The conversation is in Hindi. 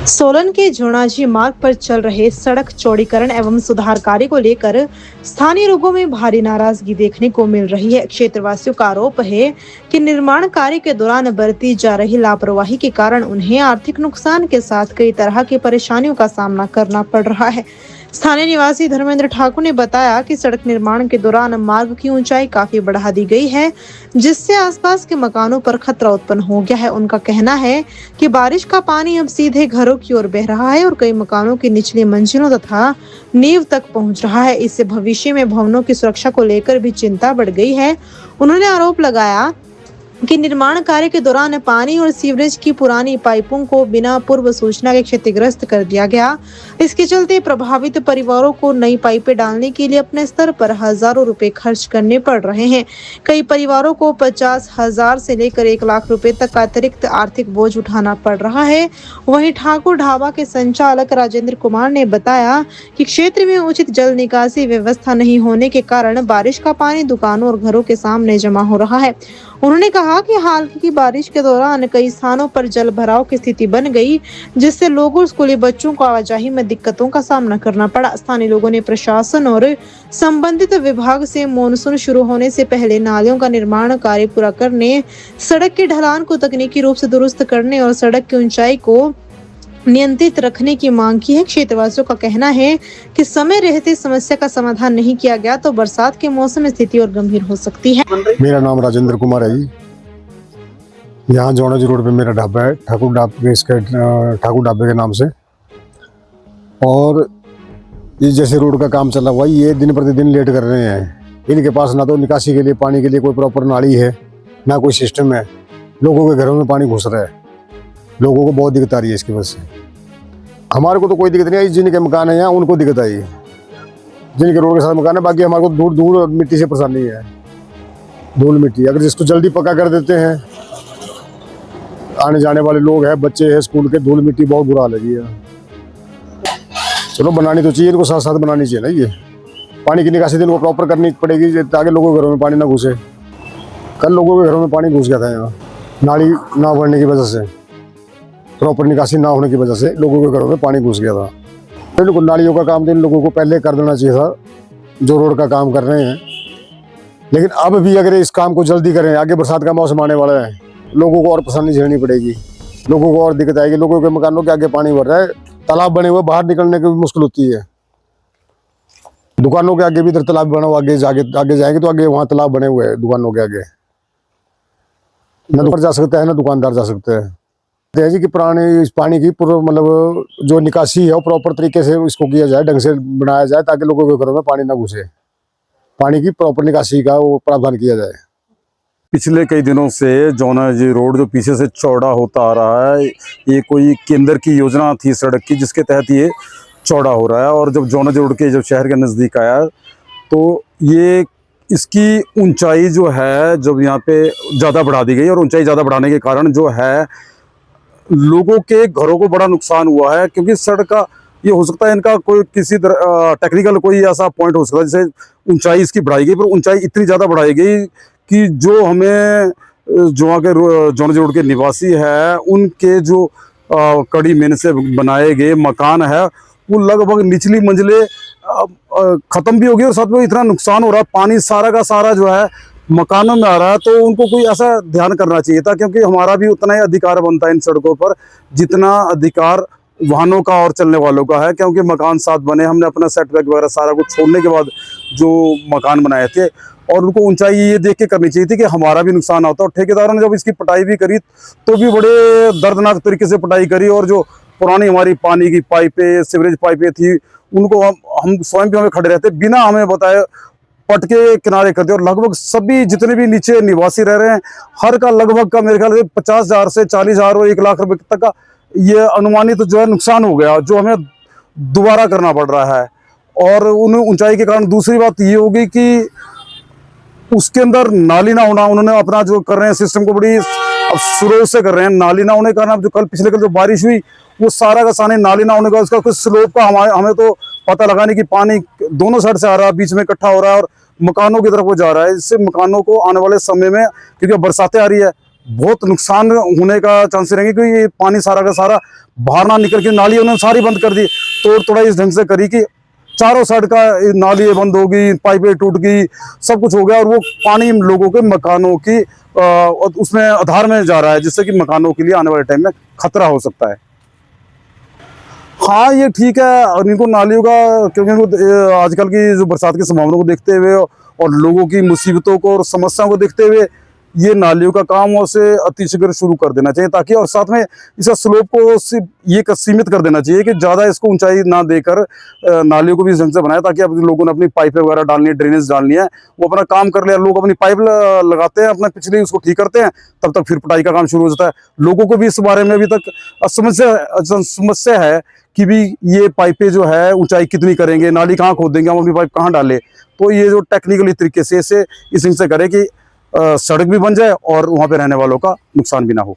सोलन के जोनाजी मार्ग पर चल रहे सड़क चौड़ीकरण एवं सुधार कार्य को लेकर स्थानीय लोगों में भारी नाराजगी देखने को मिल रही है। क्षेत्रवासियों का आरोप है कि निर्माण कार्य के दौरान बरती जा रही लापरवाही के कारण उन्हें आर्थिक नुकसान के साथ कई तरह की परेशानियों का सामना करना पड़ रहा है। स्थानीय निवासी धर्मेंद्र ठाकुर ने बताया कि सड़क निर्माण के दौरान मार्ग की ऊंचाई काफी बढ़ा दी गई है, जिससे आसपास के मकानों पर खतरा उत्पन्न हो गया है। उनका कहना है कि बारिश का पानी अब सीधे घरों की ओर बह रहा है और कई मकानों की निचली मंजिलों तथा नींव तक पहुंच रहा है। इससे भविष्य में भवनों की सुरक्षा को लेकर भी चिंता बढ़ गई है। उन्होंने आरोप लगाया कि निर्माण कार्य के दौरान पानी और सीवरेज की पुरानी पाइपों को बिना पूर्व सूचना के क्षतिग्रस्त कर दिया गया। इसके चलते प्रभावित परिवारों को नई पाइपें डालने के लिए अपने स्तर पर हजारों रुपए खर्च करने पड़ रहे हैं। कई परिवारों को 50,000 से लेकर 1 लाख रुपए तक का अतिरिक्त आर्थिक बोझ उठाना पड़ रहा है। वहीं ठाकुर ढाबा के संचालक राजेंद्र कुमार ने बताया कि क्षेत्र में उचित जल निकासी व्यवस्था नहीं होने के कारण बारिश का पानी दुकानों और घरों के सामने जमा हो रहा है। उन्होंने कहा कि हाल की बारिश के दौरान कई स्थानों पर जल भराव की स्थिति बन गई, जिससे लोगों और स्कूली बच्चों को आवाजाही में दिक्कतों का सामना करना पड़ा। स्थानीय लोगों ने प्रशासन और संबंधित विभाग से मानसून शुरू होने से पहले नालियों का निर्माण कार्य पूरा करने, सड़क के ढलान को तकनीकी रूप से दुरुस्त करने और सड़क की ऊंचाई को नियंत्रित रखने की मांग की है। क्षेत्रवासियों का कहना है कि समय रहते समस्या का समाधान नहीं किया गया तो बरसात के मौसम में स्थिति और गंभीर हो सकती है। मेरा नाम राजेंद्र कुमार है जी। यहाँ जोनाजी रोड पे मेरा ढाबा है, ठाकुर ढाबे के नाम से। और ये जैसे रोड का काम चल रहा है, ये दिन प्रतिदिन लेट कर रहे हैं। इनके पास ना तो निकासी के लिए पानी के लिए कोई प्रॉपर नाली है, ना कोई सिस्टम है। लोगों के घरों में पानी घुस रहा है, लोगों को बहुत दिक्कत आ रही है इसकी वजह से। हमारे को तो कोई दिक्कत नहीं आई, जिनके मकान है यहाँ उनको दिक्कत आई है, जिनके रोड के साथ मकान है। बाकी हमारे को दूर दूर मिट्टी से परेशानी है, धूल मिट्टी। अगर जिसको जल्दी पक्का कर देते हैं, आने जाने वाले लोग हैं, बच्चे हैं स्कूल के, धूल मिट्टी बहुत बुरा लगी है। चलो बनानी तो चाहिए, इनको साथ साथ बनानी चाहिए ना। ये पानी की निकासी इनको प्रॉपर करनी पड़ेगी ताकि लोगों के घरों में पानी ना घुसे। कल लोगों के घरों में पानी घुस गया था यहाँ, नाली ना बढ़ने की वजह से, प्रॉपर निकासी ना होने की वजह से लोगों के घरों में पानी घुस गया था। तो नालियों का काम तो इन लोगों को पहले कर देना चाहिए था, जो रोड का काम कर रहे हैं। लेकिन अब भी अगर इस काम को जल्दी करें, आगे बरसात का मौसम आने वाला है, लोगों को और परेशानी झेलनी पड़ेगी, लोगों को और दिक्कत आएगी। लोगों के मकानों के आगे पानी भर रहा है, तालाब बने हुए, बाहर निकलने की मुश्किल होती है। दुकानों के आगे भी इधर तालाब बना हुआ, आगे जाएंगे तो आगे वहाँ तालाब बने हुए हैं दुकानों के आगे। न दुकान जा सकता है ना दुकानदार जा सकते हैं। जी कि पुराने इस पानी की पूर्व मतलब जो निकासी है वो प्रॉपर तरीके से इसको किया जाए, ढंग से बनाया जाए ताकि लोगों के घरों में पानी ना घुसे। पानी की प्रॉपर निकासी का वो प्रावधान किया जाए। पिछले कई दिनों से जोनाजी रोड जो पीछे से चौड़ा होता आ रहा है, ये कोई केंद्र की योजना थी सड़क की, जिसके तहत ये चौड़ा हो रहा है। और जब जोनाजी रोड के जब शहर के नज़दीक आया तो ये इसकी ऊंचाई जो है जब यहाँ पे ज़्यादा बढ़ा दी गई, और ऊंचाई ज़्यादा बढ़ाने के कारण जो है लोगों के घरों को बड़ा नुकसान हुआ है। क्योंकि सड़क का ये हो सकता है इनका कोई किसी टेक्निकल कोई ऐसा पॉइंट हो सकता है जैसे ऊंचाई इसकी बढ़ाई गई, पर ऊंचाई इतनी ज़्यादा बढ़ाई गई कि जो हमें जो वहाँ के जोनाजी रोड के निवासी है उनके जो कड़ी मेहनत से बनाए गए मकान है वो लगभग निचली मंजिलें ख़त्म भी हो गई, और साथ में इतना नुकसान हो रहा है, पानी सारा का सारा जो है मकानों में आ रहा है। तो उनको कोई ऐसा ध्यान करना चाहिए था, क्योंकि हमारा भी उतना ही अधिकार बनता है इन सड़कों पर जितना अधिकार वाहनों का और चलने वालों का है। क्योंकि मकान साथ बने, हमने अपना सेटबैक वगैरह सारा कुछ छोड़ने के बाद जो मकान बनाए थे, और उनको ऊंचाई ये देख के करनी चाहिए थी कि हमारा भी नुकसान होता है। और ठेकेदारों ने जब इसकी पटाई भी करी तो भी बड़े दर्दनाक तरीके से पटाई करी, और जो पुरानी हमारी पानी की पाइपें, सीवरेज पाइपें थी, उनको हम स्वयं भी हमें खड़े रहते बिना हमें बताए पट के किनारे कर दिए। और लगभग सभी जितने भी नीचे निवासी रह रहे हैं, हर का लगभग का मेरे ख्याल से 50,000 से 40,000 और 1 लाख रुपए तक का ये अनुमानित जो है नुकसान हो गया, जो हमें दोबारा करना पड़ रहा है। और उन ऊंचाई के कारण दूसरी बात ये होगी कि उसके अंदर नाली ना होना, उन्होंने अपना जो कर रहे हैं सिस्टम को बड़ी शुरू से कर रहे हैं। नाली ना होने के कारण जो पिछले कल जो बारिश हुई वो सारा का सारा नाली ना होने का उसका कुछ स्लोप का हमें तो पता लगाने की पानी दोनों साइड से आ रहा है, बीच में इकट्ठा हो रहा है और मकानों की तरफ वो जा रहा है। इससे मकानों को आने वाले समय में, क्योंकि बरसातें आ रही है, बहुत नुकसान होने का चांस रहेंगे, क्योंकि ये पानी सारा का सारा बाहर ना निकल के नाली उन्होंने सारी बंद कर दी, तोड़ तोड़ा इस ढंग से करी कि चारों साइड का नाली बंद हो गई, पाइपें टूट गई, सब कुछ हो गया, और वो पानी लोगों के मकानों की उसमें आधार में जा रहा है, जिससे कि मकानों के लिए आने वाले टाइम में खतरा हो सकता है। हाँ, ये ठीक है, और इनको नालियों का, क्योंकि इनको आजकल की जो बरसात की संभावना को देखते हुए और लोगों की मुसीबतों को और समस्याओं को देखते हुए ये नालियों का काम उसे अतिशीघ्र शुरू कर देना चाहिए, ताकि, और साथ में इसका स्लोप को ये सीमित कर देना चाहिए कि ज़्यादा इसको ऊंचाई ना देकर नालियों को भी इस ढंग से बनाए, ताकि अब लोगों ने अपनी पाइपें वगैरह डालनी है, ड्रेनेज डालनी है, वो अपना काम कर ले। लोग अपनी पाइप लगाते हैं, अपना पिछले उसको ठीक करते हैं, तब तक फिर पिटाई का काम शुरू हो जाता है। लोगों को भी इस बारे में अभी तक समस्या है कि भी ये पाइपें जो है ऊंचाई कितनी करेंगे, नाली कहाँ खोदेंगे, हम अपनी पाइप कहाँ डालें। तो ये जो टेक्निकली तरीके से इसे इस ढंग से करें कि सड़क भी बन जाए और वहाँ पे रहने वालों का नुकसान भी ना हो।